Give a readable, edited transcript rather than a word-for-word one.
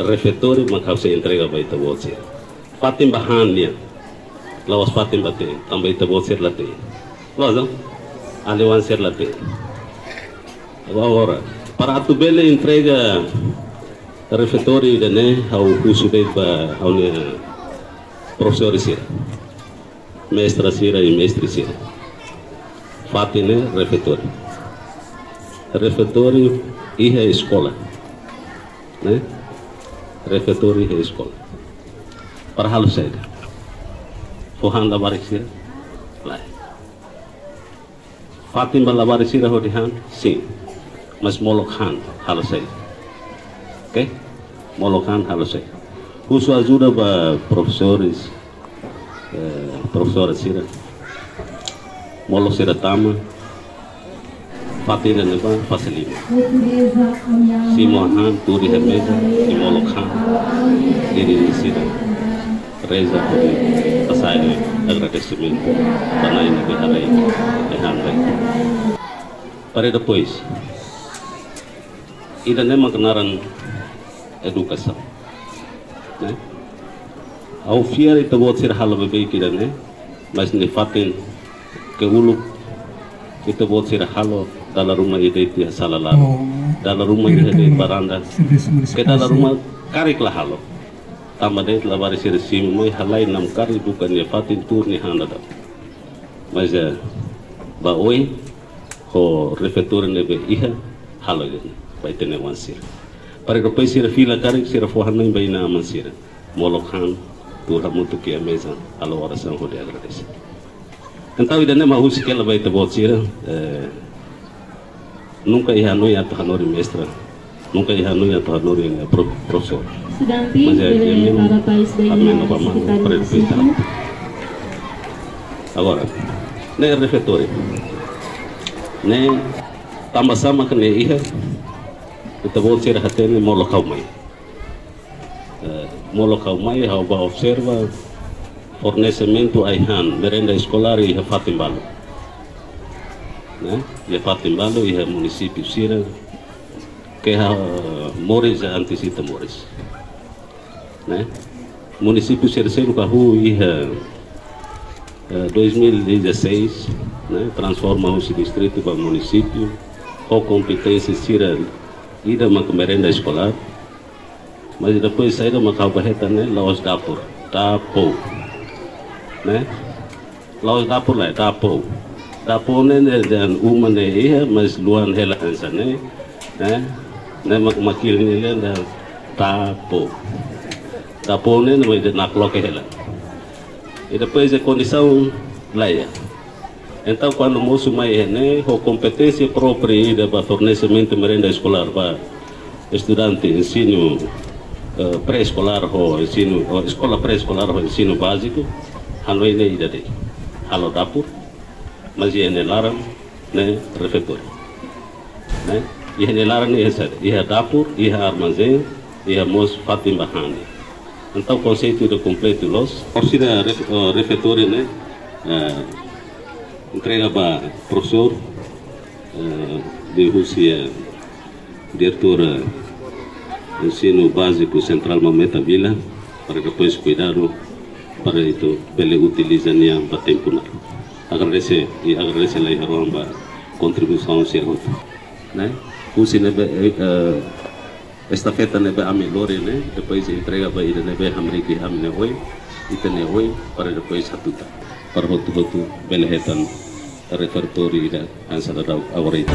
refeitório mas você entrega para ita você fatim bahannya lawas fatim bate também ita você lá tem lawas alewan ser lá tem agora para tu bela entrega refeitório né ao uso de para ao professor sira mestra sira e mestre sira fatim né refeitório e a escola né refeitório e a escola para halo saída fohan da barisira lá fatim bala barisira hodihan sim mas molokhan halo saída ok molokhan halo saída uso ajuda para professores professora sira molo sira tama fatina neba facilita si mohan turi remesa si molokhan diri sira reza por pasar agradecimento tanai nabi harai ehanrai para depois ida nema kenaran educação né ao fiar itu buat sir hal bebe kita né mas ne fatin ke ulu kita buat sir halo dalam rumah itu salala dalam rumah itu di baranda ke dalam rumah kariklah halo tambah deh labar sir sim mai halai nam kari bukan ne fatin tur ni handa da mas ba oi ho refeitório ne be iha halo gitu baik ne wansir para depois sir fila karik sir fohan mai baina mansir molokhan Tuhan untuk que a mesa a oração vou lhe agradecer. Então ainda nem mais que ela vai te botar nunca ia noia a hanori mestra nunca ia noia a hanori professor. Mas é para país daí agora nem refeitório nem tambah sama que nem ia kita botar até nem molokau mai molokau mai hau ba observa fornecimento aihan merenda escolar e fatim balo né e fatim balo e município sira que Mores antisita Mores né município sira sendo carro e 2016 né transforma o distrito para município com competência sira ida uma merenda escolar mas depois saída uma carbarreta né laos dapur né laos dapur lá dapur né dan uma né ia mas luan hela ansa né mak makil ni dan dapur né mas nak loke hela e depois a condição lá então quando o moço mais né com competência própria para fornecimento de merenda escolar para estudante ensino pré-escolar ou ensino escola pré-escolar ou ensino básico hanoi ne ida dei halo dapur mas ia nelaran né refeitório né ia nelaran ne essa ia dapur ia armazém ia mos fatim bahani então conceito de completo los orsida refeitório né entrega para professor de Rússia diretora ensino básico central Mameta Vila para depois cuidar para itu pele utilizannya para tempo agradece lá a contribuição seu né usi nebe estafeta nebe amelore né depois entrega para ele nebe hamriki hamne oi itene oi para depois hatuta para hotu belehetan refeitório ida ansada awar itu